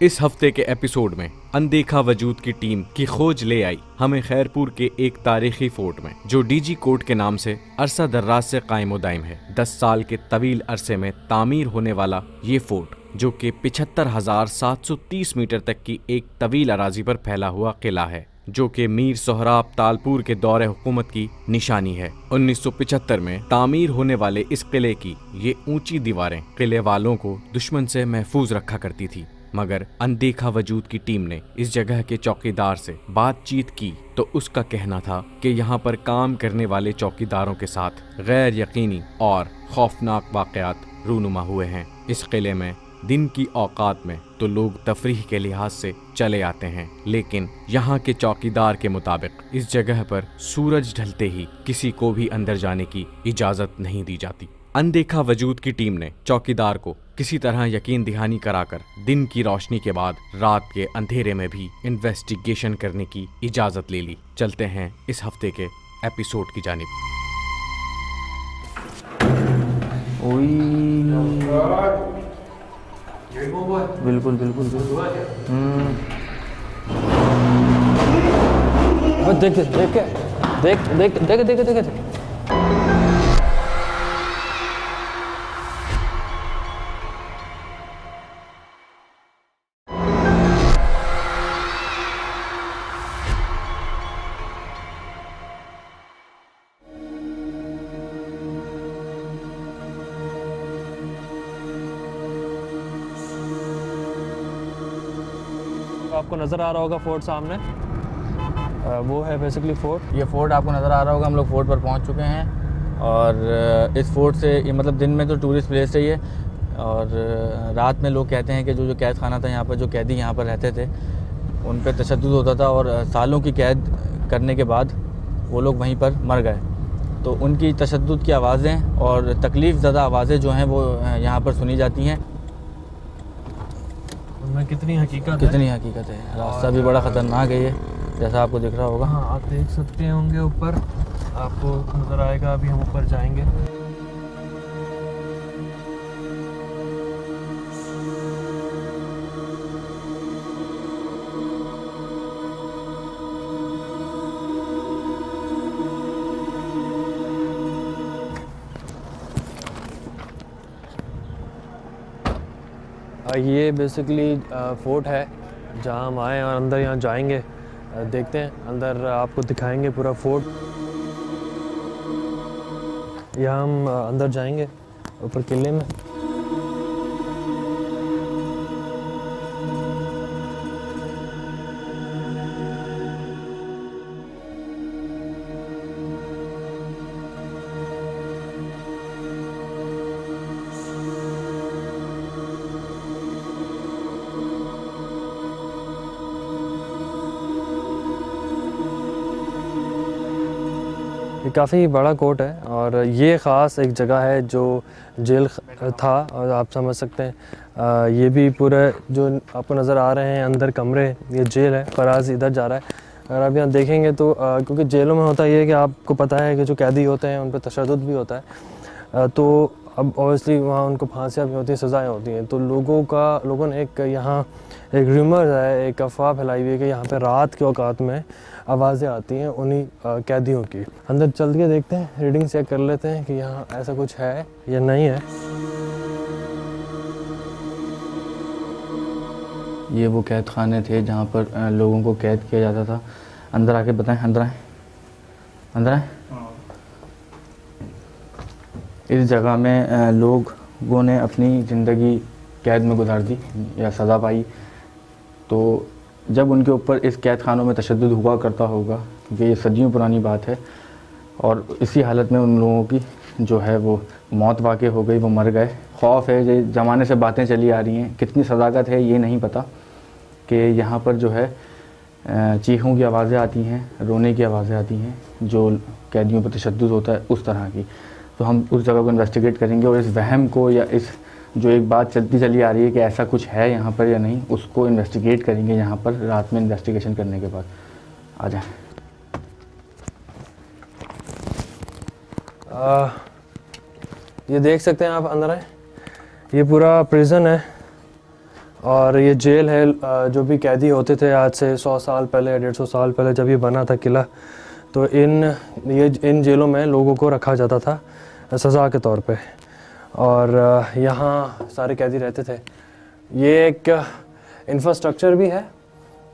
इस हफ्ते के एपिसोड में अनदेखा वजूद की टीम की खोज ले आई हमें खैरपुर के एक तारीखी फोर्ट में, जो डीजी कोर्ट के नाम से अरसा दर्राज से कायम दायम है। 10 साल के तवील अरसे में तामीर होने वाला ये फोर्ट, जो कि 75,730 मीटर तक की एक तवील अराजी पर फैला हुआ किला है, जो कि मीर सोहराब तालपुर के दौरे हुकूमत की निशानी है। 1975 में तामीर होने वाले इस किले की ये ऊंची दीवारें किले वालों को दुश्मन से महफूज रखा करती थी, मगर अनदेखा वजूद की टीम ने इस जगह के चौकीदार से बातचीत की तो उसका कहना था कि यहाँ पर काम करने वाले चौकीदारों के साथ गैर यकीनी और खौफनाक वाक़यात रूनुमा हुए हैं। इस किले में दिन की औकात में तो लोग तफरीह के लिहाज से चले आते हैं, लेकिन यहाँ के चौकीदार के मुताबिक इस जगह पर सूरज ढलते ही किसी को भी अंदर जाने की इजाज़त नहीं दी जाती। अनदेखा वजूद की टीम ने चौकीदार को किसी तरह यकीन दहानी कराकर दिन की रोशनी के बाद रात के अंधेरे में भी इन्वेस्टिगेशन करने की इजाज़त ले ली। चलते हैं इस हफ्ते के एपिसोड की जानिब। बिल्कुल बिल्कुल बिल्कुल। देख देख देख देख देख देख देख देख। आपको नज़र आ रहा होगा फोर्ट सामने, वो है बेसिकली फोर्ट। ये फोर्ट आपको नज़र आ रहा होगा। हम लोग फोर्ट पर पहुंच चुके हैं और इस फोर्ट से ये मतलब दिन में तो टूरिस्ट प्लेस है ये, और रात में लोग कहते हैं कि जो कैद खाना था यहाँ पर, जो कैदी यहाँ पर रहते थे उन पर तशद्दुद होता था और सालों की कैद करने के बाद वो लोग वहीं पर मर गए। तो उनकी तशद्दुद की आवाज़ें और तकलीफ़ ज़दा आवाज़ें जो हैं वो यहाँ पर सुनी जाती हैं। उनमें कितनी हकीकत है। रास्ता भी बड़ा ख़तरनाक है ये, जैसा आपको दिख रहा होगा। हाँ, आप देख सकते होंगे ऊपर आपको नज़र आएगा। अभी हम ऊपर जाएंगे। ये बेसिकली फोर्ट है जहाँ हम आए और अंदर यहाँ जाएंगे, देखते हैं अंदर, आपको दिखाएंगे पूरा फोर्ट। यहाँ हम अंदर जाएंगे ऊपर किले में। ये काफ़ी बड़ा कोर्ट है और ये ख़ास एक जगह है जो जेल था, और आप समझ सकते हैं ये भी पूरा जो आपको नज़र आ रहे हैं अंदर कमरे, ये जेल है। फराज इधर जा रहा है। अगर आप यहाँ देखेंगे तो क्योंकि जेलों में होता ये है कि आपको पता है कि जो कैदी होते हैं उन पर तशद्दुद भी होता है, तो अब ऑब्वियसली वहाँ उनको फांसियाँ भी होती हैं, सज़ाएँ होती हैं। तो लोगों ने एक यहाँ एक रूमर है, एक अफवाह फैलाई हुई है कि यहाँ पे रात के औकात में आवाज़ें आती हैं उन्हीं कैदियों की। अंदर चल के देखते हैं, रीडिंग चेक कर लेते हैं कि यहाँ ऐसा कुछ है या नहीं है। ये वो कैद खाने थे जहाँ पर लोगों को कैद किया जाता था। अंदर आके बताएं, अंदर आए। इस जगह में लोगों ने अपनी ज़िंदगी कैद में गुजार दी या सज़ा पाई। तो जब उनके ऊपर इस कैद खानों में तशद्दुद हुआ करता होगा, क्योंकि ये सदियों पुरानी बात है, और इसी हालत में उन लोगों की जो है वो मौत वाक़ई हो गई, वो मर गए। खौफ है, ये ज़माने से बातें चली आ रही हैं, कितनी सदाकत है ये नहीं पता, कि यहाँ पर जो है चीखों की आवाज़ें आती हैं, रोने की आवाज़ें आती हैं, जो कैदियों पर तशद्दुद होता है उस तरह की। तो हम उस जगह को इन्वेस्टिगेट करेंगे और इस वहम को, या इस जो एक बात चली आ रही है कि ऐसा कुछ है यहाँ पर या नहीं, उसको इन्वेस्टिगेट करेंगे यहाँ पर रात में इन्वेस्टिगेशन करने के बाद। आ जाए। ये देख सकते हैं आप, अंदर है, ये पूरा प्रिजन है और ये जेल है, जो भी कैदी होते थे आज से 100 साल पहले या 150 साल पहले जब ये बना था किला, तो इन जेलों में लोगों को रखा जाता था सज़ा के तौर पे। और यहाँ सारे कैदी रहते थे। ये एक इंफ्रास्ट्रक्चर भी है,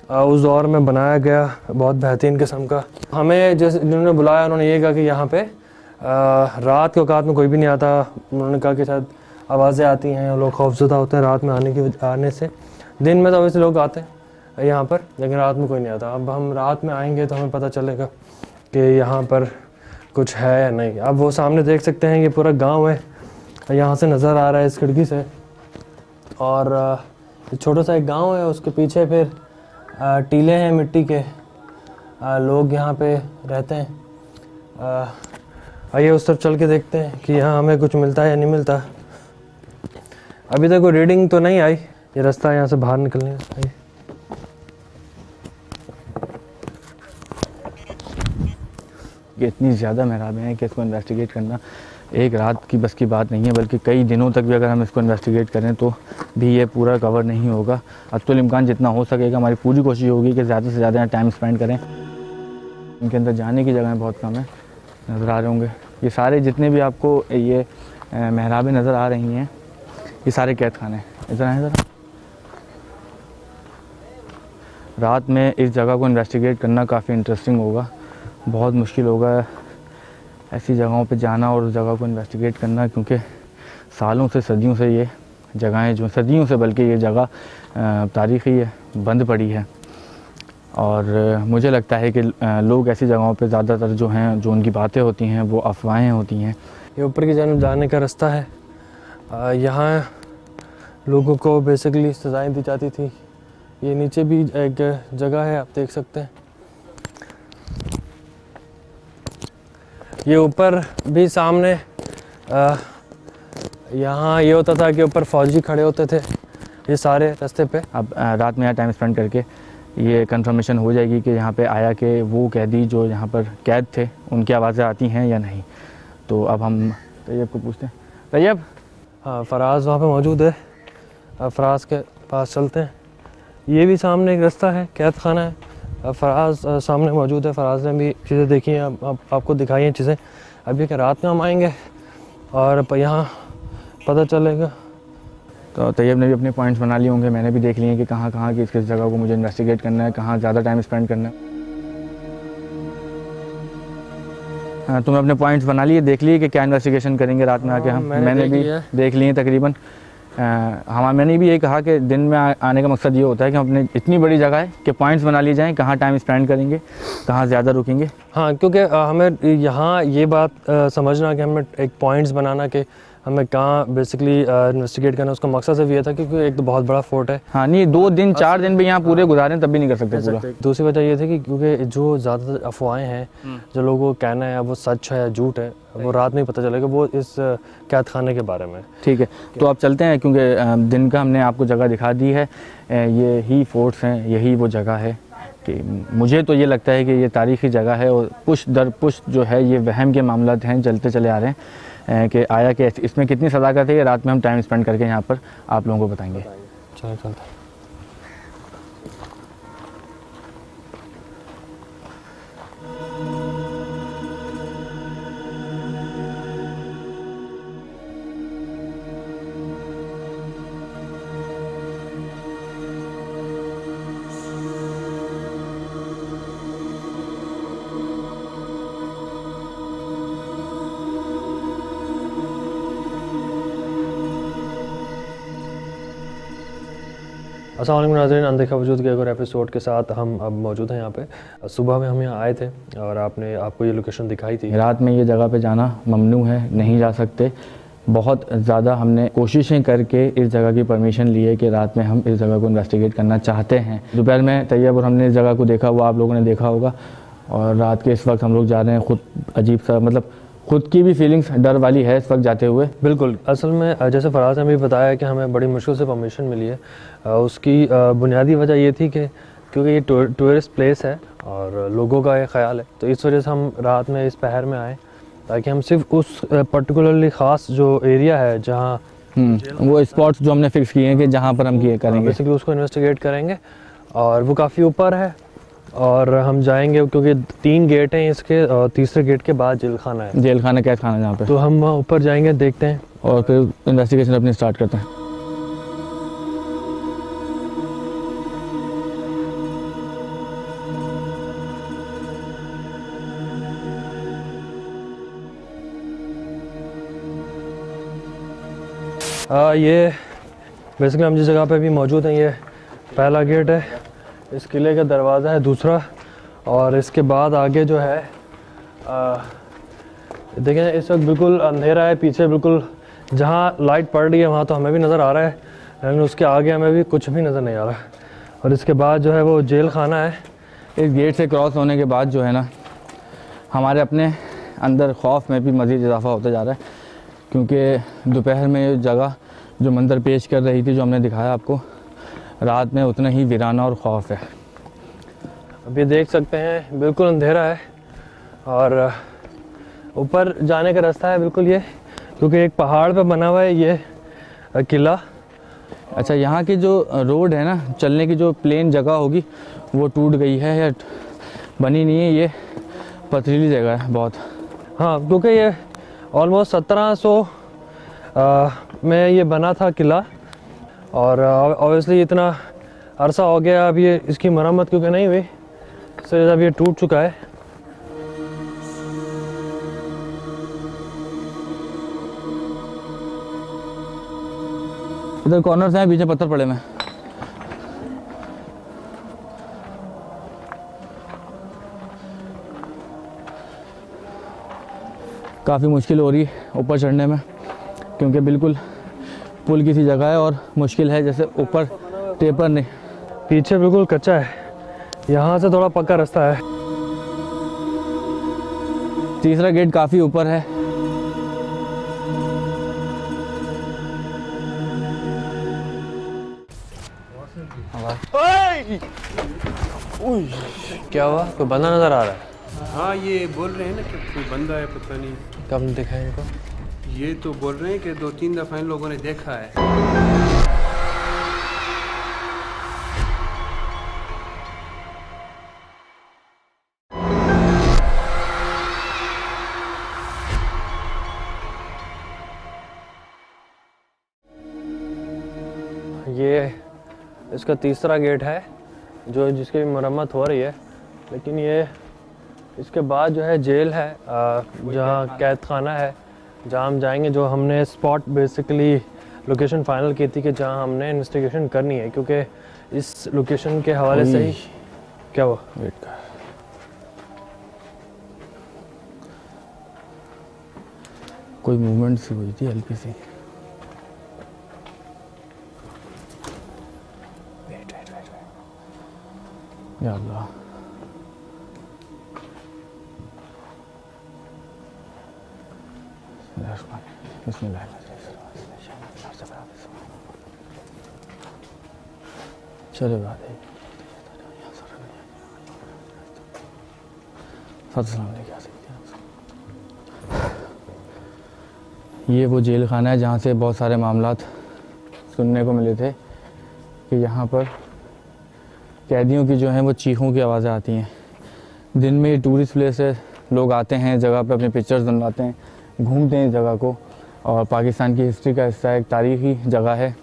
उस दौर में बनाया गया, बहुत बेहतरीन किस्म का। हमें जैसे जिन्होंने बुलाया उन्होंने ये कहा कि यहाँ पे रात के औकात में कोई भी नहीं आता। उन्होंने कहा कि शायद आवाज़ें आती हैं, लोग खौफज़दा होते हैं रात में आने से। दिन में तो वैसे लोग आते हैं यहाँ पर, लेकिन रात में कोई नहीं आता। अब हम रात में आएंगे तो हमें पता चलेगा कि यहाँ पर कुछ है या नहीं। अब वो सामने देख सकते हैं, ये पूरा गांव है, यहाँ से नज़र आ रहा है इस खिड़की से। और छोटा सा एक गांव है, उसके पीछे फिर टीले हैं मिट्टी के, लोग यहाँ पे रहते हैं। आइए उस तरफ चल के देखते हैं कि यहाँ हमें कुछ मिलता है या नहीं मिलता। अभी तक कोई रीडिंग तो नहीं आई। ये रास्ता है यहाँ से बाहर निकलने का। ये इतनी ज़्यादा महराबें हैं कि इसको इन्वेस्टिगेट करना एक रात की बस की बात नहीं है, बल्कि कई दिनों तक भी अगर हम इसको इन्वेस्टिगेट करें तो भी ये पूरा कवर नहीं होगा। अब्दुल इम्कान जितना हो सकेगा हमारी पूरी कोशिश होगी कि ज़्यादा से ज़्यादा यहाँ टाइम स्पेंड करें। इनके अंदर जाने की जगह बहुत कम है, नज़र आ रहे होंगे। ये सारे जितने भी आपको ये महराबें नज़र आ रही हैं, ये सारे कैद खाने हैं। इधर आए ज़रा। रात में इस जगह को इन्वेस्टिगेट करना काफ़ी इंटरेस्टिंग होगा, बहुत मुश्किल होगा ऐसी जगहों पे जाना और उस जगह को इन्वेस्टिगेट करना, क्योंकि सालों से सदियों से ये जगहें जो सदियों से बल्कि ये जगह तारीख़ी है, बंद पड़ी है। और मुझे लगता है कि लोग ऐसी जगहों पे ज़्यादातर जो हैं, जो उनकी बातें होती हैं वो अफवाहें होती हैं। ये ऊपर की जानब जाने का रास्ता है। यहाँ लोगों को बेसिकली सज़ाएं दी जाती थी। ये नीचे भी एक जगह है, आप देख सकते हैं। ये ऊपर भी सामने यहाँ ये होता था कि ऊपर फ़ौजी खड़े होते थे ये सारे रास्ते पे। अब रात में यहाँ टाइम स्पेंड करके ये कंफर्मेशन हो जाएगी कि यहाँ पे आया कि वो कैदी जो यहाँ पर कैद थे उनकी आवाज़ें आती हैं या नहीं। तो अब हम तैयब को पूछते हैं। तैयब, हाँ, फराज वहाँ पे मौजूद है। अब फराज के पास चलते हैं। ये भी सामने एक रास्ता है, कैद खाना है। फराज सामने मौजूद है। फराज ने भी चीज़ें देखी हैं, आपको दिखाई हैं चीज़ें। अभी कि रात में हम आएंगे और यहाँ पता चलेगा। तो तैयब ने भी अपने पॉइंट्स बना लिए होंगे, मैंने भी देख लिए हैं कि कहाँ कहाँ की किस जगह को मुझे इन्वेस्टिगेट करना है, कहाँ ज़्यादा टाइम स्पेंड करना है। हाँ, तुमने अपने पॉइंट्स बना लिए, देख लिए कि क्या इन्वेस्टिगेशन करेंगे रात में आके हम। मैंने भी देख लिए तकरीबन। मैंने भी यही कहा कि दिन में आने का मकसद ये होता है कि हम अपने इतनी बड़ी जगह है कि पॉइंट्स बना लिए जाएं, कहाँ टाइम स्पेंड करेंगे, कहाँ ज़्यादा रुकेंगे। हाँ, क्योंकि हमें यहाँ ये बात समझना कि हमें एक पॉइंट्स बनाना कि हमें कहाँ बेसिकली इन्वेस्टिगेट करना, उसका मकसद सिर्फ ये था क्योंकि एक तो बहुत बड़ा फोर्ट है। हाँ, नहीं 2 दिन 4 दिन भी यहाँ पूरे गुजारें तब भी नहीं कर सकते पूरा। दूसरी वजह ये थी कि क्योंकि जो ज़्यादातर अफवाहें हैं, जो लोगों को कहना है वो सच है या झूठ है, वो रात में ही पता चलेगा, वो इस कैद खाने के बारे में। ठीक है, तो आप चलते हैं, क्योंकि दिन का हमने आपको जगह दिखा दी है। ये ही फोर्ट्स हैं, यही वो जगह है कि मुझे तो ये लगता है कि ये तारीख़ी जगह है। और पुश दर पुश जो है ये वहम के मामला हैं, चलते चले आ रहे हैं कि आया कि इसमें कितनी सदाकत है, ये रात में हम टाइम स्पेंड करके यहाँ पर आप लोगों को बताएंगे। चलो चलते हैं। अस्सलाम वालेकुम नाज़रीन, अनदेखा वजूद के एक और एपिसोड के साथ हम अब मौजूद हैं यहाँ पे। सुबह में हम यहाँ आए थे और आपको ये लोकेशन दिखाई थी। रात में ये जगह पे जाना ममनू है, नहीं जा सकते। बहुत ज़्यादा हमने कोशिशें करके इस जगह की परमिशन ली है कि रात में हम इस जगह को इन्वेस्टिगेट करना चाहते हैं। दोपहर में तैयब और हमने इस जगह को देखा हुआ, आप लोगों ने देखा होगा। और रात के इस वक्त हम लोग जा रहे हैं, खुद अजीब सा, मतलब खुद की भी फीलिंग्स डर वाली है इस वक्त जाते हुए। बिल्कुल, असल में जैसे फराज ने भी बताया कि हमें बड़ी मुश्किल से परमिशन मिली है। उसकी बुनियादी वजह ये थी कि क्योंकि ये टूरिस्ट प्लेस है और लोगों का ये ख्याल है, तो इस वजह से हम रात में इस पहर में आए ताकि हम सिर्फ उस पर्टिकुलरली ख़ास जो एरिया है जहाँ वो स्पॉट्स जो हमने फिक्स किए हैं कि जहाँ पर हम करेंगे, बेसिकली उसको इन्वेस्टिगेट करेंगे। और वो काफ़ी ऊपर है और हम जाएंगे क्योंकि 3 गेट हैं इसके, और तीसरे गेट के बाद जेल खाना है, जेल खाना कैद खाना जहाँ पे, तो हम वहाँ ऊपर जाएंगे, देखते हैं और फिर इन्वेस्टिगेशन अपनी स्टार्ट करते हैं। ये बेसिकली हम जिस जगह पे भी मौजूद हैं, ये पहला गेट है, इस किले का दरवाज़ा है दूसरा, और इसके बाद आगे जो है देखें इस वक्त बिल्कुल अंधेरा है, पीछे बिल्कुल जहाँ लाइट पड़ रही है वहाँ तो हमें भी नज़र आ रहा है, लेकिन उसके आगे हमें भी कुछ भी नज़र नहीं आ रहा। और इसके बाद जो है वो जेल खाना है। इस गेट से क्रॉस होने के बाद जो है ना, हमारे अपने अंदर खौफ में भी मज़ीद इजाफा होता जा रहा है, क्योंकि दोपहर में ये जगह जो मंजर पेश कर रही थी, जो हमने दिखाया आपको, रात में उतना ही वीराना और खौफ है। अभी देख सकते हैं बिल्कुल अंधेरा है और ऊपर जाने का रास्ता है बिल्कुल ये, क्योंकि एक पहाड़ पे बना हुआ है ये किला। अच्छा, यहाँ की जो रोड है ना, चलने की जो प्लेन जगह होगी वो टूट गई है या बनी नहीं है, ये पथरीली जगह है बहुत। हाँ, क्योंकि ये ऑलमोस्ट 1700 में ये बना था किला, और ऑब्वियसली इतना अरसा हो गया अब ये इसकी मरम्मत क्योंकि नहीं हुई, इसलिए अब ये टूट चुका है। इधर कॉर्नर से हैं, पीछे पत्थर पड़े में। काफ़ी मुश्किल हो रही है ऊपर चढ़ने में, क्योंकि बिल्कुल पुल की सी जगह है और मुश्किल है, जैसे ऊपर टेपर नहीं, पीछे बिल्कुल कच्चा है, यहाँ से थोड़ा पक्का रास्ता है। तीसरा गेट काफ़ी ऊपर है। क्या हुआ, कोई बंदा नज़र आ रहा है? हाँ, ये बोल रहे हैं ना कि कोई बंदा है, पता नहीं कब देखा है इनको? ये तो बोल रहे हैं कि 2-3 दफ़ा इन लोगों ने देखा है। ये इसका तीसरा गेट है जो जिसकी मरम्मत हो रही है, लेकिन ये इसके बाद जो है जेल है, जहाँ कैद खाना है, जहाँ हम जाएंगे, जो हमने स्पॉट बेसिकली लोकेशन फाइनल की थी कि जहाँ हमने इन्वेस्टिगेशन करनी है, क्योंकि इस लोकेशन के हवाले से ही। क्या हुआ? वेट कर, कोई मूवमेंट सी हुई थी हल्की सी। या अल्लाह, बिस्मिल्लाह। चलो बात है, ये वो जेल खाना है जहाँ से बहुत सारे मामलात सुनने को मिले थे कि यहाँ पर कैदियों की जो हैं वो चीखों की आवाज़ें आती हैं। दिन में ये टूरिस्ट प्लेस है, लोग आते हैं जगह पे, अपने पिक्चर्स बनवाते हैं, घूमते हैं इस जगह को, और पाकिस्तान की हिस्ट्री का हिस्सा है, एक तारीखी जगह है।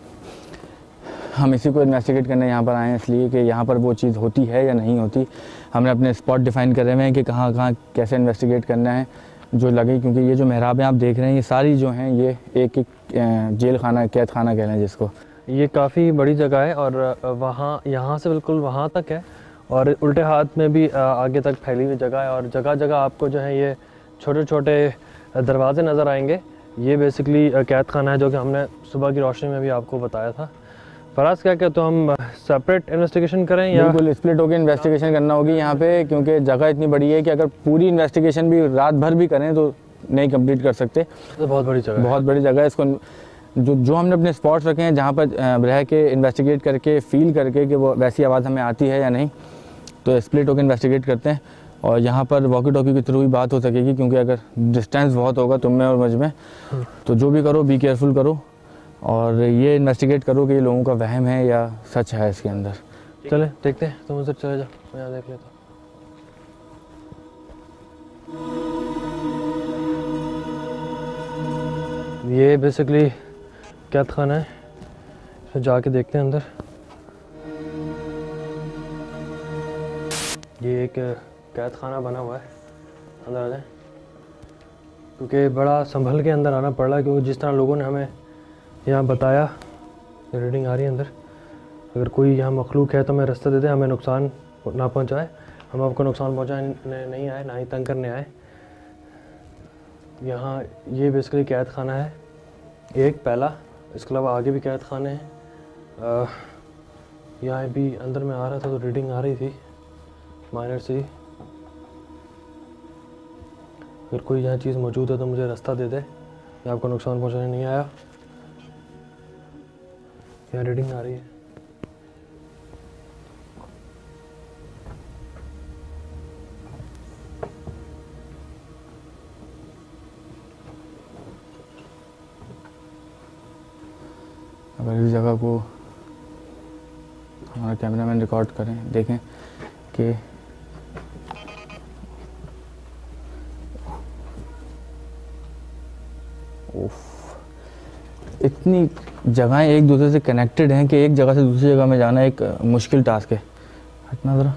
हम इसी को इन्वेस्टिगेट करने यहाँ पर आए हैं, इसलिए कि यहाँ पर वो चीज़ होती है या नहीं होती। हमने अपने स्पॉट डिफ़ाइन करे हुए हैं कि कहाँ कहाँ कैसे इन्वेस्टिगेट करना है जो लगे, क्योंकि ये जो मेहराबें आप देख रहे हैं ये सारी जो हैं ये एक जेल खाना, कैद खाना कह रहे हैं जिसको। ये काफ़ी बड़ी जगह है और वहाँ यहाँ से बिल्कुल वहाँ तक है, और उल्टे हाथ में भी आगे तक फैली हुई जगह है, और जगह जगह आपको जो है ये छोटे छोटे दरवाजे नज़र आएंगे। ये बेसिकली कैद खाना है, जो कि हमने सुबह की रोशनी में भी आपको बताया था। फराज क्या कहते, तो हम सेपरेट इन्वेस्टिगेशन करें या? बिल्कुल स्प्लिट होकर इन्वेस्टिगेशन करना होगी यहाँ पे, क्योंकि जगह इतनी बड़ी है कि अगर पूरी इन्वेस्टिगेशन भी रात भर भी करें तो नहीं कंप्लीट कर सकते। तो बहुत बड़ी जगह, बहुत बड़ी जगह है। इसको जो हमने अपने स्पॉट्स रखे हैं जहाँ पर रह के इन्वेस्टिगेट करके फील करके कि वो वैसी आवाज़ हमें आती है या नहीं, तो स्प्लिट होकर इन्वेस्टिगेट करते हैं। और यहाँ पर वॉकी टॉकी के थ्रू ही बात हो सकेगी, क्योंकि अगर डिस्टेंस बहुत होगा तुम में और मुझ में, तो जो भी करो बी केयरफुल करो, और ये इन्वेस्टिगेट करो कि ये लोगों का वहम है या सच है इसके अंदर। चले देखते हैं, तुम उधर चले जाओ, मैं यहाँ देख लेता हूँ। ये बेसिकली कैद खाना है, इसमें जाके देखते हैं अंदर। ये एक कैद खाना बना हुआ है, अंदर आ जाए, क्योंकि बड़ा संभल के अंदर आना पड़ रहा है, क्योंकि जिस तरह लोगों ने हमें यहाँ बताया, ये रीडिंग आ रही है अंदर, अगर कोई यहाँ मखलूक है तो हमें रास्ता दे दे, हमें नुकसान ना पहुँचाए, हम आपको नुकसान पहुँचाने नहीं आए, ना ही तंग करने आए। यहाँ ये बेसिकली कैद खाना है एक पहला, इसके अलावा आगे भी कैद खाने हैं। यहाँ भी अंदर में आ रहा था तो रीडिंग आ रही थी माइनर से ही। अगर कोई यहाँ चीज़ मौजूद है तो मुझे रास्ता दे दे, मैं आपको नुकसान पहुँचाने नहीं आया। यहाँ रीडिंग आ रही है। अगर इस जगह को हमारा कैमरामैन रिकॉर्ड करें, देखें कि इतनी जगहें एक दूसरे से कनेक्टेड हैं कि एक जगह से दूसरी जगह में जाना एक मुश्किल टास्क है। हटना ज़रा।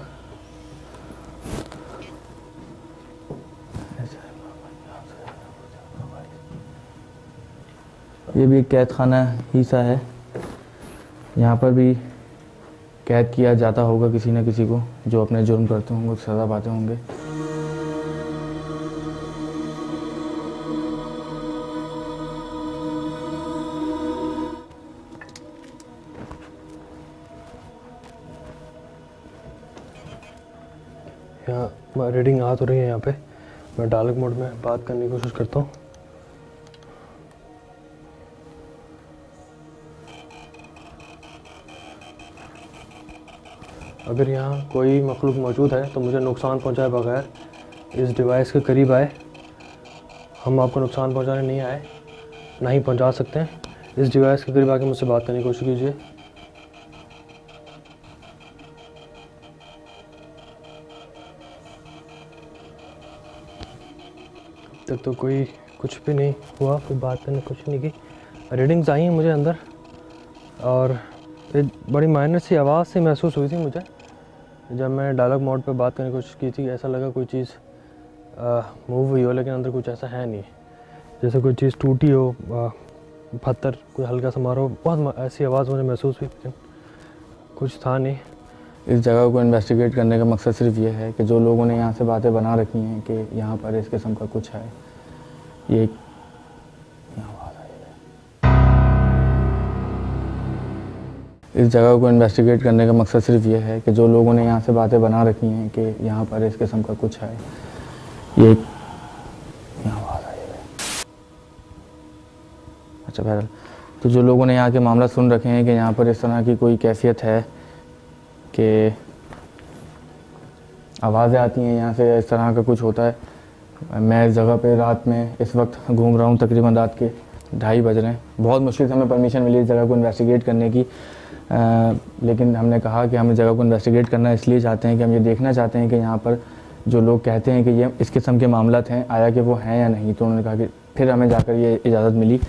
ये भी एक कैद खाना ही सा है, यहाँ पर भी कैद किया जाता होगा किसी न किसी को जो अपने जुर्म करते होंगे, सज़ा पाते होंगे। यहाँ रीडिंग आ तो रही है, यहाँ पे मैं डायलॉग मोड में बात करने की कोशिश करता हूँ। अगर यहाँ कोई मखलूक मौजूद है तो मुझे नुकसान पहुँचाए बगैर इस डिवाइस के करीब आए। हम आपको नुकसान पहुँचाने नहीं आए, ना ही पहुँचा सकते हैं। इस डिवाइस के करीब आके मुझसे बात करने की कोशिश कीजिए। अब तक तो कोई कुछ भी नहीं हुआ, कोई बात करने कुछ नहीं की। रीडिंग्स आई हैं मुझे अंदर, और एक बड़ी माइनर सी आवाज़ से महसूस हुई थी मुझे जब मैं डायलॉग मोड पे बात करने की कोशिश की थी। ऐसा लगा कोई चीज़ मूव हुई हो, लेकिन अंदर कुछ ऐसा है नहीं, जैसे कोई चीज़ टूटी हो, पत्थर कोई हल्का सा मारो, बहुत ऐसी आवाज़ मुझे महसूस हुई, लेकिन कुछ था नहीं। इस जगह को इन्वेस्टिगेट करने का मकसद सिर्फ ये है कि जो लोगों ने यहाँ से बातें बना रखी हैं कि यहाँ पर इस किस्म का कुछ है, ये इस जगह को इन्वेस्टिगेट करने का मकसद सिर्फ ये है कि जो लोगों ने यहाँ से बातें बना रखी हैं कि यहाँ पर इस किस्म का कुछ है, ये अच्छा बहरहाल, तो जो लोगों ने यहाँ के मामला सुन रखे हैं कि यहाँ पर इस तरह की कोई कैफियत है कि आवाज़ें आती हैं यहाँ से, इस तरह का कुछ होता है। मैं इस जगह पे रात में इस वक्त घूम रहा हूँ, तकरीबन रात के 2:30 बज रहे हैं। बहुत मुश्किल से हमें परमिशन मिली इस जगह को इन्वेस्टिगेट करने की, लेकिन हमने कहा कि हम इस जगह को इन्वेस्टिगेट करना इसलिए चाहते हैं कि हम ये देखना चाहते हैं कि यहाँ पर जो लोग कहते हैं कि ये इस किस्म के मामलात हैं, आया कि वो हैं या नहीं। तो उन्होंने कहा कि फिर हमें जाकर ये इजाज़त मिली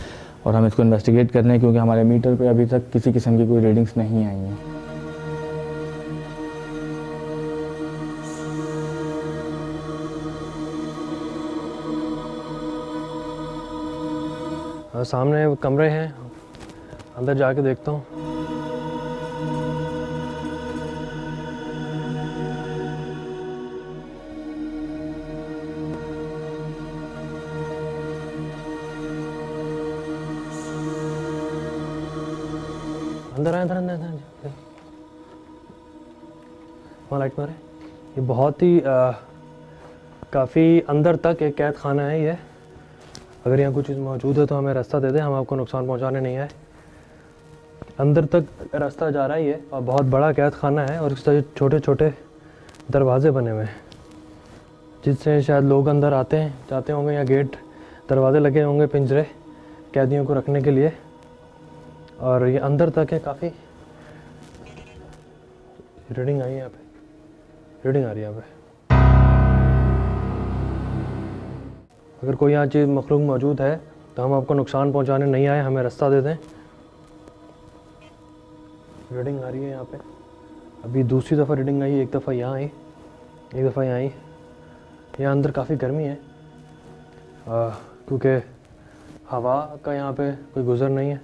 और हम इसको इन्वेस्टिगेट करने, क्योंकि हमारे मीटर पे अभी तक किसी किस्म की कोई रीडिंग्स नहीं आई हैं। सामने कमरे हैं, अंदर जाके देखता हूँ। अंदर आए, अंदर अंदर अंदर वहाँ लाइट मारे। ये बहुत ही काफ़ी अंदर तक एक कैद खाना है ये। अगर यहाँ कुछ चीज़ मौजूद है तो हमें रास्ता दे दे, हम आपको नुकसान पहुँचाने नहीं आए। अंदर तक रास्ता जा रहा है ये, और बहुत बड़ा कैद खाना है, और इसके छोटे छोटे दरवाजे बने हुए हैं जिससे शायद लोग अंदर आते हैं जाते होंगे, या गेट दरवाजे लगे होंगे पिंजरे कैदियों को रखने के लिए। और ये अंदर तक है, काफ़ी रीडिंग आई है यहाँ पे, रीडिंग आ रही है यहाँ पे। अगर कोई यहाँ चीज़ मखलूक मौजूद है तो हम आपको नुकसान पहुँचाने नहीं आए, हमें रास्ता दे दें। रीडिंग आ रही है यहाँ पे, अभी दूसरी दफ़ा रीडिंग आई, एक दफ़ा यहाँ आई, एक दफ़ा यहाँ आई। यहाँ अंदर काफ़ी गर्मी है क्योंकि हवा का यहाँ पे कोई गुज़र नहीं है।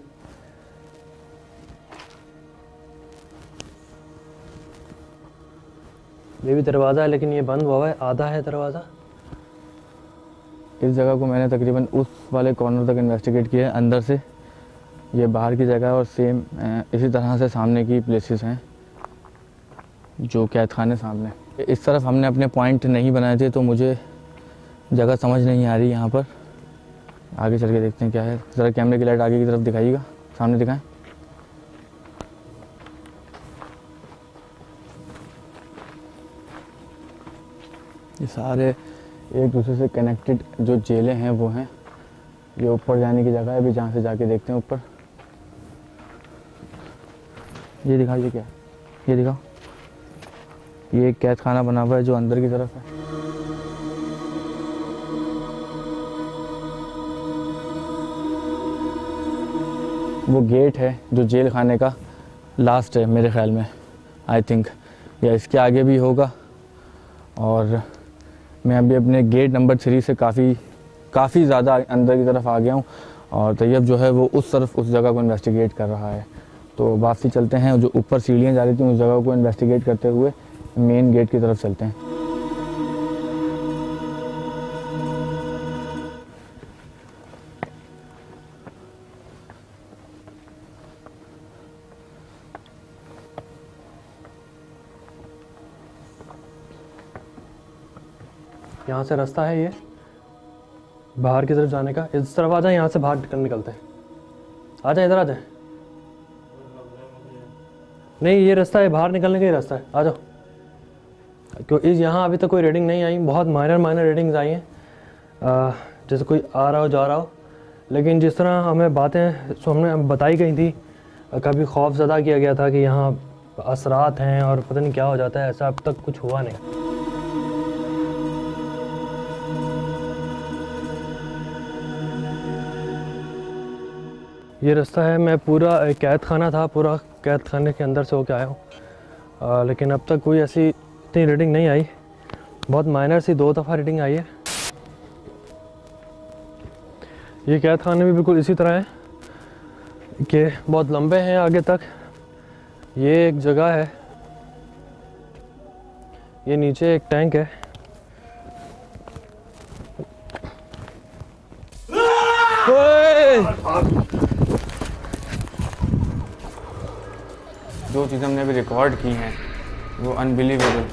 ये भी दरवाज़ा है लेकिन ये बंद हुआ है, आधा है दरवाज़ा। इस जगह को मैंने तकरीबन उस वाले कॉर्नर तक इन्वेस्टिगेट किया है अंदर से। ये बाहर की जगह है और सेम इसी तरह से सामने की प्लेसेस हैं जो कैद खाने सामने। इस तरफ हमने अपने पॉइंट नहीं बनाए थे तो मुझे जगह समझ नहीं आ रही यहाँ पर। आगे चल के देखते हैं क्या है। ज़रा कैमरे की लाइट आगे की तरफ दिखाइएगा, सामने दिखाएं। ये सारे एक दूसरे से कनेक्टेड जो जेलें हैं वो हैं। ये ऊपर जाने की जगह है, अभी जहाँ से जाके देखते हैं ऊपर। ये दिखाओ, ये क्या है, ये दिखाओ। ये एक कैद खाना बना हुआ है जो अंदर की तरफ है। वो गेट है जो जेल खाने का लास्ट है मेरे ख्याल में, आई थिंक, या इसके आगे भी होगा। और मैं अभी अपने गेट नंबर 3 से काफ़ी ज़्यादा अंदर की तरफ आ गया हूँ और तैयब जो है वो उस तरफ उस जगह को इन्वेस्टिगेट कर रहा है। तो वापसी चलते हैं, जो ऊपर सीढ़ियाँ जा रही थी उस जगह को इन्वेस्टिगेट करते हुए मेन गेट की तरफ चलते हैं। यहाँ से रास्ता है ये बाहर की तरफ जाने का। इस तरफ आ जाए, यहाँ से बाहर निकलते हैं। आ जाए, इधर आ जाए। नहीं, ये रास्ता है, बाहर निकलने का ही रास्ता है, आ जाओ। क्योंकि यहाँ अभी तक कोई रेडिंग नहीं आई, बहुत माइनर रेडिंग्स आई हैं, जैसे कोई आ रहा हो जा रहा हो। लेकिन जिस तरह हमें बातें हमने बताई गई थी, कभी खौफ ज़दा किया गया था कि यहाँ असरात हैं और पता नहीं क्या हो जाता है, ऐसा अब तक कुछ हुआ नहीं। ये रास्ता है, मैं पूरा कैद खाना था, पूरा कैद खाने के अंदर से होके आया हूँ। लेकिन अब तक कोई ऐसी इतनी रीडिंग नहीं आई, बहुत माइनर सी 2 दफ़ा रीडिंग आई है। ये कैद खाने भी बिल्कुल इसी तरह है कि बहुत लंबे हैं आगे तक। ये एक जगह है, ये नीचे एक टैंक है। जो चीज़ हमने अभी रिकॉर्ड की हैं वो अनबिलीवेबल।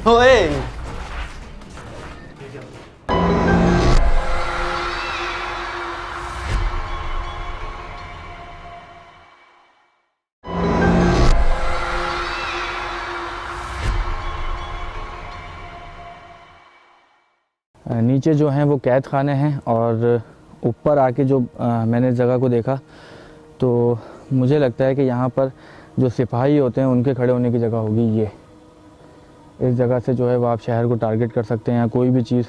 नीचे जो हैं वो कैद खाने हैं और ऊपर आके जो मैंने जगह को देखा तो मुझे लगता है कि यहाँ पर जो सिपाही होते हैं उनके खड़े होने की जगह होगी। ये इस जगह से जो है वो आप शहर को टारगेट कर सकते हैं, या कोई भी चीज़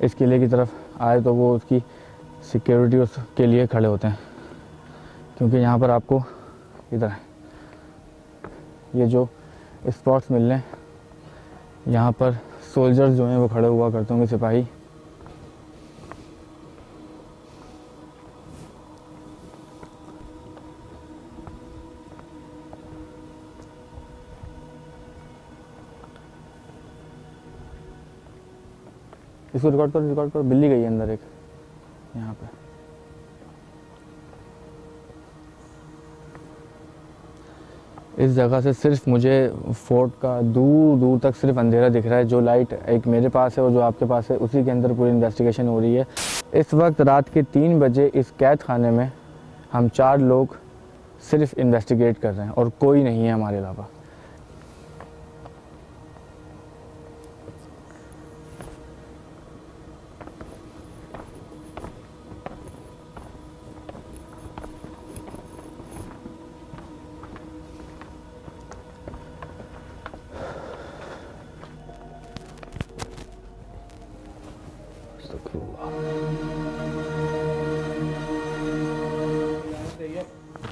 इस किले की तरफ आए तो वो उसकी सिक्योरिटी उसके लिए खड़े होते हैं। क्योंकि यहाँ पर आपको इधर ये जो स्पॉट्स मिल रहे हैं, यहाँ पर सोल्जर्स जो हैं वो खड़े हुआ करते होंगे, सिपाही। इसको रिकॉर्ड करो। बिल्ली गई है अंदर एक, यहाँ पे। इस जगह से सिर्फ मुझे फोर्ट का दूर दूर तक सिर्फ अंधेरा दिख रहा है। जो लाइट एक मेरे पास है और जो आपके पास है, उसी के अंदर पूरी इन्वेस्टिगेशन हो रही है। इस वक्त रात के 3 बजे इस कैद खाने में हम 4 लोग सिर्फ इन्वेस्टिगेट कर रहे हैं और कोई नहीं है हमारे अलावा।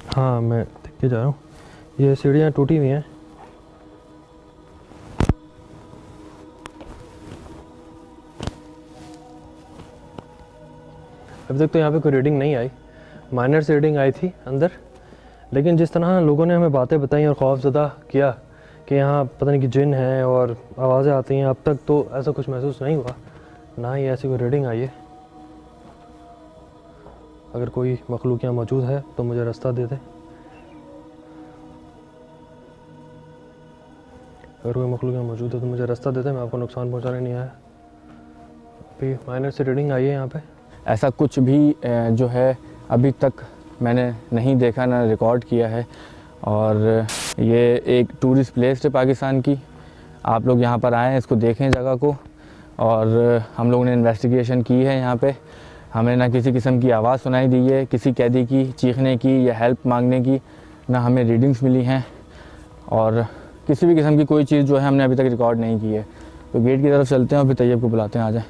हाँ मैं देख के जा रहा हूँ, ये सीढ़ियाँ टूटी हुई हैं। अभी तक तो यहाँ पे कोई रीडिंग नहीं आई, माइनर से रीडिंग आई थी अंदर, लेकिन जिस तरह लोगों ने हमें बातें बताई और खौफज़दा किया कि यहाँ पता नहीं कि जिन है और आवाज़ें आती हैं, अब तक तो ऐसा कुछ महसूस नहीं हुआ, ना ही ऐसी कोई रीडिंग आई है। अगर कोई मखलूक यहाँ मौजूद है तो मुझे रास्ता दे दे। अगर कोई मखलूक यहाँ मौजूद है तो मुझे रास्ता दे दे, मैं आपको नुकसान पहुँचाने नहीं आया। अभी माइनर से रीडिंग आई है यहाँ पे। ऐसा कुछ भी जो है अभी तक मैंने नहीं देखा, ना रिकॉर्ड किया है। और ये एक टूरिस्ट प्लेस है पाकिस्तान की, आप लोग यहाँ पर आए हैं, इसको देखें जगह को। और हम लोगों ने इन्वेस्टिगेशन की है यहाँ पे, हमें ना किसी किस्म की आवाज़ सुनाई दी है, किसी कैदी की चीखने की या हेल्प मांगने की, ना हमें रीडिंग्स मिली हैं, और किसी भी किस्म की कोई चीज़ जो है हमने अभी तक रिकॉर्ड नहीं की है। तो गेट की तरफ चलते हैं और फिर तैयब को बुलाते हैं, आ जाए।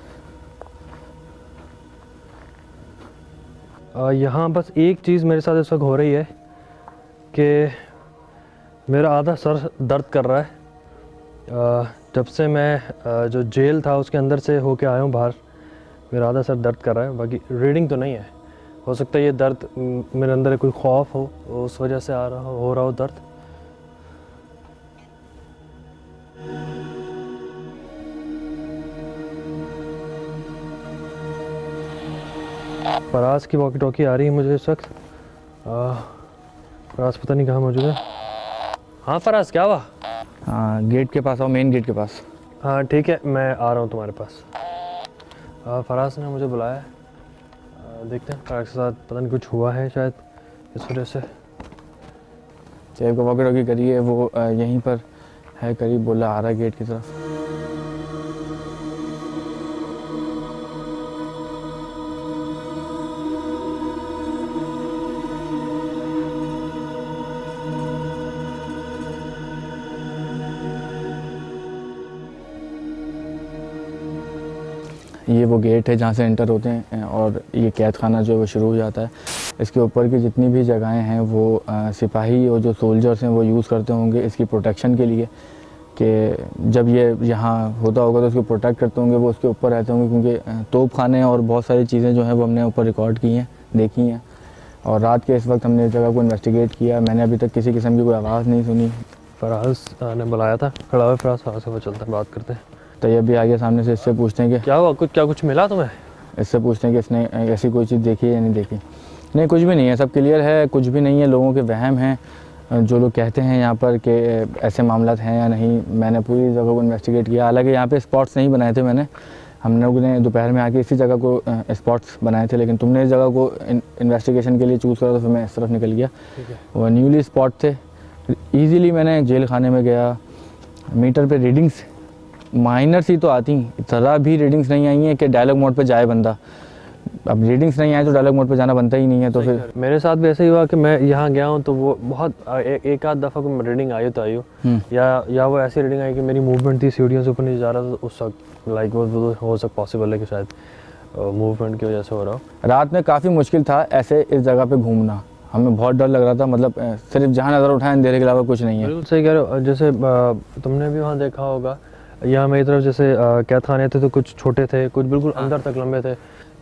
यहाँ बस एक चीज़ मेरे साथ इस वक्त हो रही है कि मेरा आधा सर दर्द कर रहा है। जब से मैं जो जेल था उसके अंदर से होके आया हूँ बाहर, मेरा आधा सर दर्द कर रहा है। बाकी रीडिंग तो नहीं है, हो सकता है ये दर्द मेरे अंदर कोई खौफ हो, उस वजह से हो रहा हो दर्द। फराज की वॉकी टॉकी आ रही है मुझे इस वक्त। फराज पता नहीं कहाँ मौजूद है। हाँ फराज, क्या हुआ? हाँ, गेट के पास आओ, मेन गेट के पास। हाँ ठीक है, मैं आ रहा हूँ तुम्हारे पास। फराज ने मुझे बुलाया है, देखते हैं फराज के साथ पता नहीं कुछ हुआ है शायद, इस वजह से। तैयब को वॉकी टॉकी करिए, वो यहीं पर है करीब, बोला आ रहा है गेट की तरफ। ये वो गेट है जहाँ से एंटर होते हैं और ये कैद खाना जो है वो शुरू हो जाता है। इसके ऊपर की जितनी भी जगहें हैं वो सिपाही और जो सोल्जर्स हैं वो यूज़ करते होंगे इसकी प्रोटेक्शन के लिए, कि जब ये यहाँ होता होगा तो उसको प्रोटेक्ट करते होंगे, वो उसके ऊपर रहते होंगे, क्योंकि तोप खाने और बहुत सारी चीज़ें जो हैं वो हमने ऊपर रिकॉर्ड की हैं, देखी हैं। और रात के इस वक्त हमने इस जगह को इन्वेस्टिगेट किया, मैंने अभी तक किसी किस्म की कोई आवाज़ नहीं सुनी। फराज ने बुलाया था, खड़ा हुआ फराज से वो चलते हैं, बात करते हैं। तैयब भी आगे सामने से, इससे पूछते हैं कि क्या हुआ, कुछ मिला तुम्हें? इससे पूछते हैं कि इसने ऐसी कोई चीज़ देखी है या नहीं देखी। नहीं, कुछ भी नहीं है, सब क्लियर है, कुछ भी नहीं है। लोगों के वहम हैं, जो लोग कहते हैं यहाँ पर कि ऐसे मामला हैं या नहीं। मैंने पूरी जगह को इन्वेस्टिगेट किया, हालांकि यहाँ पे स्पॉट्स नहीं बनाए थे मैंने, हम लोगों ने दोपहर में आके इसी जगह को स्पॉट्स बनाए थे, लेकिन तुमने इस जगह को इन्वेस्टिगेशन के लिए चूज़ करा तो फिर मैं इस तरफ निकल गया। वो न्यूली स्पॉट थे, ईज़िली मैंने जेल खाने में गया। मीटर पे रीडिंग्स माइनर सी तो आती, ज़रा भी रीडिंग्स नहीं आई हैं कि डायलॉग मोड पे जाए बंदा। अब रीडिंग्स नहीं आए तो डायलॉग मोड पे जाना बनता ही नहीं है। तो फिर मेरे साथ भी ऐसा ही हुआ कि मैं यहाँ गया हूँ तो वो बहुत एक आध दफ़ा को रीडिंग आई तो आई हो, या वो ऐसी रीडिंग आई कि मेरी मूवमेंट थी, सीढ़ियों से ऊपर नीचे जा रहा था, उस वक्त लाइक वो हो सकता पॉसिबल है कि शायद मूवमेंट की वजह से हो रहा हो। रात में काफ़ी मुश्किल था ऐसे इस जगह पे घूमना, हमें बहुत डर लग रहा था। मतलब सिर्फ जहाँ नज़र उठाए अंधेरे के अलावा कुछ नहीं है। बिल्कुल सही कह रहे हो। जैसे तुमने भी वहाँ देखा होगा, यहाँ मेरी तरफ जैसे कैद खाने थे तो कुछ छोटे थे, कुछ बिल्कुल अंदर तक लंबे थे।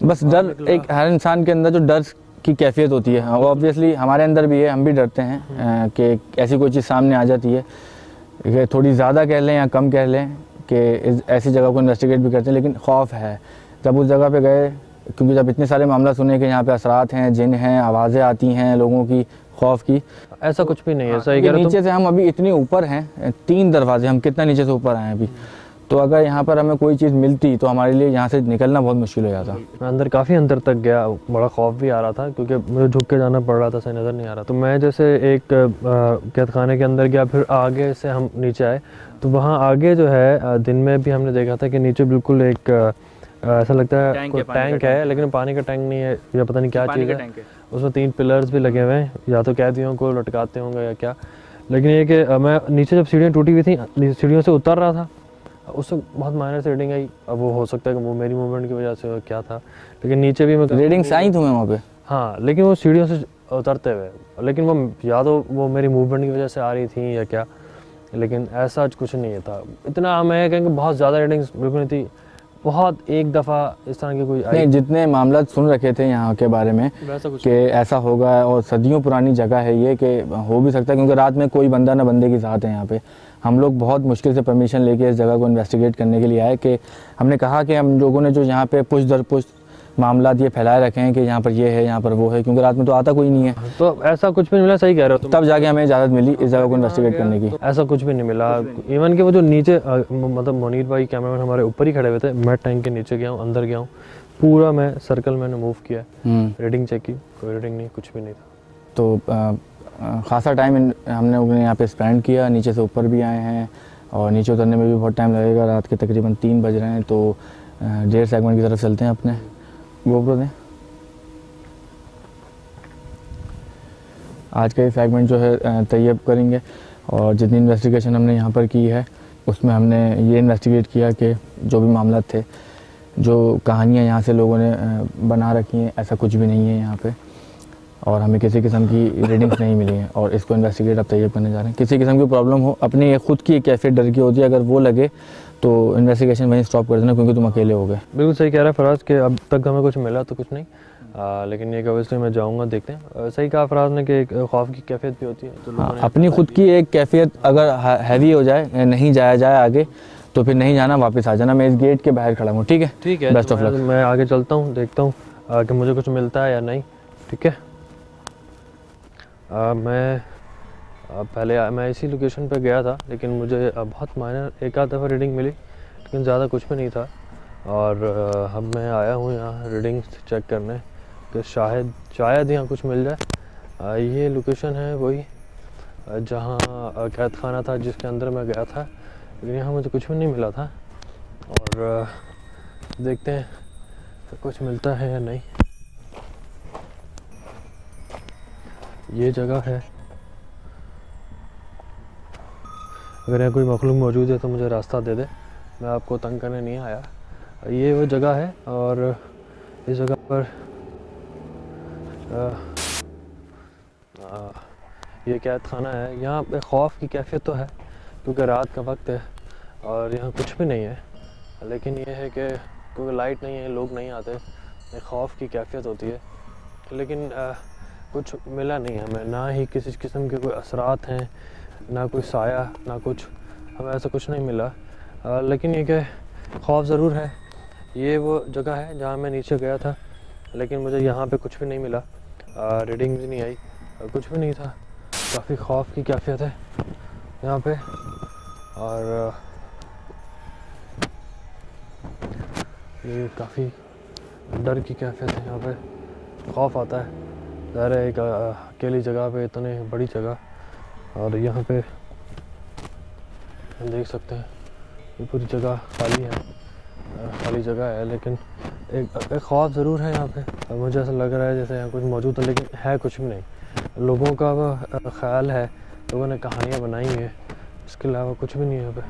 बस डर, एक हर इंसान के अंदर जो डर की कैफियत होती है वो ऑब्वियसली हमारे अंदर भी है, हम भी डरते हैं कि ऐसी कोई चीज़ सामने आ जाती है, थोड़ी ज़्यादा कह लें या कम कह लें, कि ऐसी जगह को इन्वेस्टिगेट भी करते हैं, लेकिन खौफ है। जब उस जगह पे गए, क्योंकि जब इतने सारे मामला सुने कि यहाँ पे असरात हैं, जिन हैं, आवाज़ें आती हैं लोगों की खौफ की, ऐसा कुछ भी नहीं है। सही कह रहे हो। नीचे से हम अभी इतने ऊपर हैं, 3 दरवाजे, हम कितना नीचे से ऊपर आए हैं अभी, तो अगर यहाँ पर हमें कोई चीज़ मिलती तो हमारे लिए यहाँ से निकलना बहुत मुश्किल हो जाता। मैं अंदर काफ़ी अंदर तक गया, बड़ा खौफ भी आ रहा था क्योंकि मुझे झुक के जाना पड़ रहा था, सही नज़र नहीं आ रहा। तो मैं जैसे एक कैद खाने के अंदर गया, फिर आगे से हम नीचे आए तो वहाँ आगे जो है दिन में भी हमने देखा था कि नीचे बिल्कुल एक ऐसा लगता है कोई टैंक है, लेकिन पानी का टैंक नहीं है या पता नहीं क्या चीज़ है। उसमें 3 पिलर्स भी लगे हुए हैं, या तो कैदियों को लटकाते होंगे या क्या। लेकिन ये कि मैं नीचे जब सीढ़ियाँ टूटी हुई थी, सीढ़ियों से उतर रहा था उससे बहुत माइनर से रीडिंग आई। अब वो हो सकता है कि वो मेरी मूवमेंट की वजह से क्या था, लेकिन नीचे भी मैं रीडिंग्स आई तुम्हें वहाँ पे? हाँ, लेकिन वो सीढ़ियों से उतरते हुए, लेकिन वो या तो वो मेरी मूवमेंट की वजह से आ रही थी या क्या, लेकिन ऐसा कुछ नहीं था। इतना हमें कहेंगे बहुत ज़्यादा रीडिंग्स बिल्कुल नहीं थी, बहुत एक दफ़ा इस तरह की कोई नहीं, जितने मामला सुन रखे थे यहाँ के बारे में कि ऐसा होगा, और सदियों पुरानी जगह है ये, कि हो भी सकता है क्योंकि रात में कोई बंदा ना बंदे के साथ है यहाँ पे। हम लोग बहुत मुश्किल से परमिशन लेके इस जगह को इन्वेस्टिगेट करने के लिए आए, कि हमने कहा कि हम लोगों ने जो यहाँ पे पुश दर पुश मामला ये फैलाए रखे हैं कि यहाँ पर ये है, यहाँ पर वो है, क्योंकि रात में तो आता कोई नहीं है। तो ऐसा कुछ भी नहीं मिला, सही कह रहे हो। तब जाके हमें इजाज़त मिली इस जगह को इन्वेस्टिगेट करने की। ऐसा कुछ भी नहीं मिला। इवन कि वो जो नीचे मतलब मुनीर भाई कैमरामैन हमारे ऊपर ही खड़े हुए थे, मैं टैंक के नीचे गया हूँ, अंदर गया हूँ, पूरा मैं सर्कल मैंने मूव किया, रीडिंग चेक की, कोई रीडिंग नहीं, कुछ भी नहीं था। तो ख़ासा टाइम हमने यहाँ पे स्पेंड किया, नीचे से ऊपर भी आए हैं और नीचे उतरने में भी बहुत टाइम लगेगा। रात के तकरीबन 3 बज रहे हैं, तो डेयर सेगमेंट की तरफ चलते हैं। अपने गोप्रो दें। आज का ये सेगमेंट जो है तैयब करेंगे, और जितनी इन्वेस्टिगेशन हमने यहाँ पर की है उसमें हमने ये इन्वेस्टिगेट किया कि जो भी मामला थे, जो कहानियाँ यहाँ से लोगों ने बना रखी हैं, ऐसा कुछ भी नहीं है यहाँ पे, और हमें किसी किस्म की रीडिंग्स नहीं मिली हैं, और इसको इन्वेस्टिगेट अब तैयब करने जा रहे हैं। किसी किस्म की प्रॉब्लम हो, अपने खुद की एक कैफियत डर की होती है, अगर वो लगे तो इन्वेस्टिगेशन वहीं स्टॉप कर देना, क्योंकि तुम अकेले हो गए। बिल्कुल सही कह रहा है फराज कि अब तक हमें कुछ मिला तो कुछ नहीं, लेकिन ये ऑब्वियसली मैं जाऊंगा, देखते हैं। सही कहा फराज ने कि एक खौफ की कैफियत भी होती है, तो हाँ, अपनी खुद की एक कैफियत अगर हैवी हो जाए, नहीं जाया जाए आगे, तो फिर नहीं जाना, वापस आ जाना। मैं इस गेट के बाहर खड़ा हूँ, ठीक है? ठीक है, बेस्ट ऑफ लक। मैं आगे चलता हूँ, देखता हूँ कि मुझे कुछ मिलता है या नहीं, ठीक है? मैं पहले मैं इसी लोकेशन पे गया था, लेकिन मुझे बहुत माइनर एक आध दफ़ा रीडिंग मिली, लेकिन ज़्यादा कुछ भी नहीं था। और अब मैं आया हूँ यहाँ रीडिंग्स चेक करने कि शायद यहाँ कुछ मिल जाए। ये लोकेशन है वही जहाँ कैद खाना था जिसके अंदर मैं गया था, लेकिन यहाँ मुझे कुछ भी नहीं मिला था, और देखते हैं कि कुछ मिलता है या नहीं। ये जगह है, अगर यहाँ कोई मखलूक मौजूद है तो मुझे रास्ता दे दे, मैं आपको तंग करने नहीं आया। ये वो जगह है, और इस जगह पर ये कैद खाना है। यहाँ पे खौफ की कैफियत तो है क्योंकि रात का वक्त है और यहाँ कुछ भी नहीं है, लेकिन ये है कि क्योंकि लाइट नहीं है, लोग नहीं आते, एक खौफ की कैफियत होती है। लेकिन कुछ मिला नहीं हमें, ना ही किसी किस्म के कोई असरात हैं, ना कोई साया, ना कुछ, हमें ऐसा कुछ नहीं मिला। लेकिन ये कि खौफ ज़रूर है। ये वो जगह है जहाँ मैं नीचे गया था, लेकिन मुझे यहाँ पे कुछ भी नहीं मिला, रीडिंग भी नहीं आई, कुछ भी नहीं था। काफ़ी खौफ की कैफियत है यहाँ पे, और ये काफ़ी डर की कैफियत है। यहाँ पे खौफ आता है, ज़ाहिर है एक अकेली जगह पे, इतने बड़ी जगह, और यहाँ पे हम देख सकते हैं ये पूरी जगह खाली है, खाली जगह है, लेकिन एक खौफ ज़रूर है यहाँ पे। मुझे ऐसा लग रहा है जैसे यहाँ कुछ मौजूद है, लेकिन है कुछ भी नहीं। लोगों का ख्याल है, लोगों ने कहानियाँ बनाई हैं, इसके अलावा कुछ भी नहीं है यहाँ पे।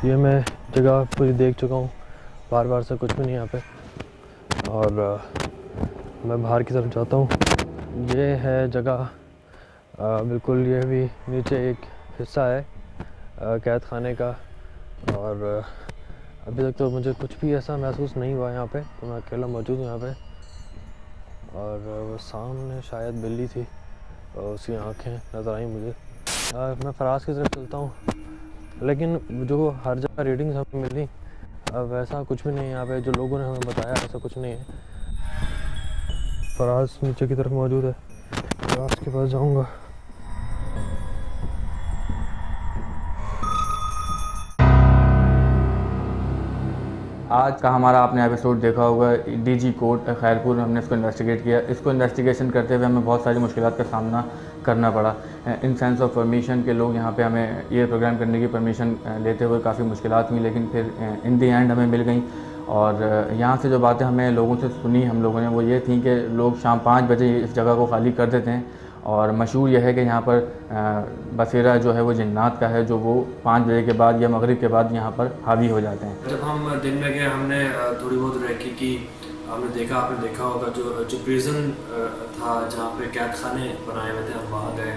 ये मैं जगह पूरी देख चुका हूँ, बार बार से कुछ भी नहीं यहाँ पे, और मैं बाहर की तरफ जाता हूँ। ये है जगह, बिल्कुल ये भी नीचे एक हिस्सा है कैद खाने का, और अभी तक तो मुझे कुछ भी ऐसा महसूस नहीं हुआ यहाँ पे, तो मैं अकेला मौजूद हूँ यहाँ पे। और वो सामने शायद बिल्ली थी, उसकी आँखें नज़र आई मुझे। मैं फराज की तरफ चलता हूँ, लेकिन जो हर जगह रीडिंग्स हमें मिली वैसा कुछ भी नहीं है यहाँ पे, जो लोगों ने हमें बताया ऐसा कुछ नहीं है। फराज नीचे की तरफ मौजूद है, फराज के पास जाऊँगा। आज का हमारा आपने एपिसोड देखा होगा, डीजी कोर्ट खैरपुर, हमने इसको इन्वेस्टिगेट किया। इसको इन्वेस्टिगेशन करते हुए हमें बहुत सारी मुश्किलात का सामना करना पड़ा। इन सेंस ऑफ परमिशन के लोग यहाँ पे हमें ये प्रोग्राम करने की परमिशन लेते हुए काफ़ी मुश्किलात हुई, लेकिन फिर इन दी एंड हमें मिल गई। और यहाँ से जो बातें हमें लोगों से सुनी हम लोगों ने वो ये थी कि लोग शाम 5 बजे इस जगह को खाली कर देते हैं और मशहूर यह है कि यहाँ पर बसेरा जो है वो जिन्नात का है जो वो 5 बजे के बाद या मगरिब के बाद यहाँ पर हावी हो जाते हैं। जब हम दिन में गए हमने थोड़ी बहुत रेकी की, हमने आपने देखा होगा जो प्रिजन था जहाँ पे कैद खाने बनाए हुए थे, हम वहाँ गए,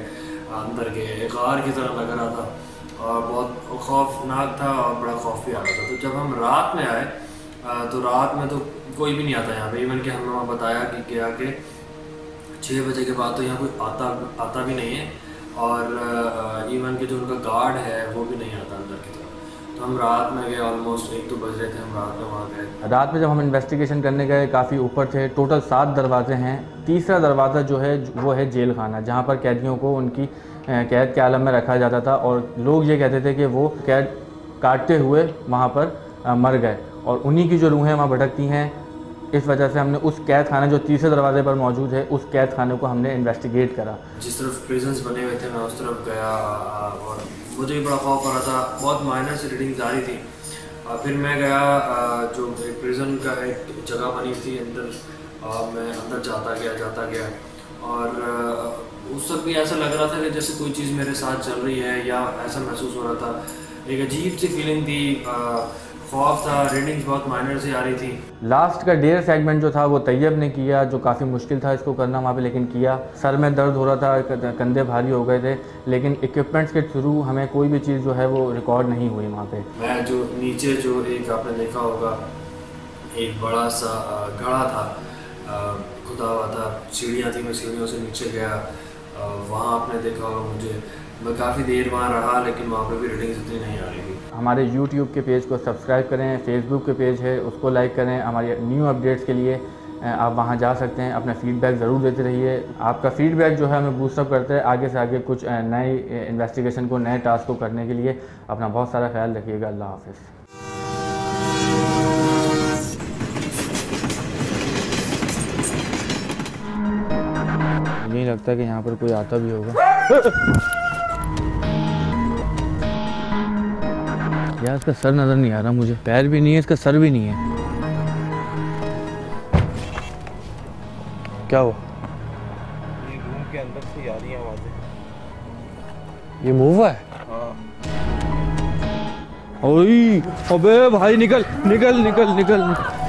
अंदर गए, एक गार की तरह लग रहा था और बहुत खौफनाक था और बड़ा खौफ भी आ रहा था। तो जब हम रात में आए तो रात में तो कोई भी नहीं आता यहाँ पे, इवन कि हमें वहाँ बताया कि क्या कि 6 बजे के बाद तो यहाँ कोई आता भी नहीं है और इवन कि जो उनका गार्ड है वो भी नहीं आता अंदर की तरफ। तो हम रात में गए, ऑलमोस्ट 1-2 बज रहे थे, हम रात में वहाँ गए। रात में जब हम इन्वेस्टिगेशन करने गए काफ़ी ऊपर थे, टोटल 7 दरवाजे हैं। तीसरा दरवाज़ा जो है वो है जेल खाना, जहाँ पर कैदियों को उनकी कैद के आलम में रखा जाता था और लोग ये कहते थे कि वो कैद काटते हुए वहाँ पर मर गए और उन्हीं की जो रूहें वहाँ भटकती हैं। इस वजह से हमने उस कैद खाने जो तीसरे दरवाजे पर मौजूद है उस कैद खाने को हमने इन्वेस्टिगेट करा। जिस तरफ प्रिजन्स बने हुए थे मैं उस तरफ गया और मुझे भी बड़ा खौफ आ रहा था, बहुत माइनर सी रीडिंग्स आ रही थी। फिर मैं गया जो एक प्रिजन का एक जगह बनी थी अंदर, मैं अंदर जाता गया और उस वक्त भी ऐसा लग रहा था कि जैसे कोई चीज़ मेरे साथ चल रही है या ऐसा महसूस हो रहा था। एक अजीब सी फीलिंग थी, खौफ था, रीडिंग्स बहुत माइनर सी आ रही थी। लास्ट का डेयर सेगमेंट जो था वो तैयब ने किया, जो काफ़ी मुश्किल था इसको करना वहाँ पे, लेकिन किया। सर में दर्द हो रहा था, कंधे भारी हो गए थे, लेकिन इक्विपमेंट्स के थ्रू हमें कोई भी चीज़ जो है वो रिकॉर्ड नहीं हुई वहाँ पे। मैं जो नीचे जो एक आपने देखा होगा एक बड़ा सा घड़ा था, खुदा हुआ था, सीढ़ियाँ थी, मैं सीढ़ियों से नीचे गया, वहाँ आपने देखा होगा मुझे, मैं काफ़ी देर वहाँ रहा लेकिन वहाँ पे भी रीडिंग्स इतनी नहीं आ रही थी। हमारे YouTube के पेज को सब्सक्राइब करें, फेसबुक के पेज है उसको लाइक करें। हमारे न्यू अपडेट्स के लिए आप वहाँ जा सकते हैं। अपना फीडबैक ज़रूर देते रहिए, आपका फीडबैक जो है हमें बूस्टअप करता है आगे से आगे कुछ नए इन्वेस्टिगेशन को, नए टास्क को करने के लिए। अपना बहुत सारा ख्याल रखिएगा। अल्लाह हाफ़िज़। यही लगता है कि यहाँ पर कोई आता भी होगा। यार इसका सर नज़र नहीं आ रहा मुझे, पैर भी नहीं है, इसका सर भी नहीं है। क्या हुआ? ये रूम के अंदर से आ रही है आवाज़ें। ये मूव है? हाँ। ओए अबे भाई निकल निकल निकल निकल, निकल।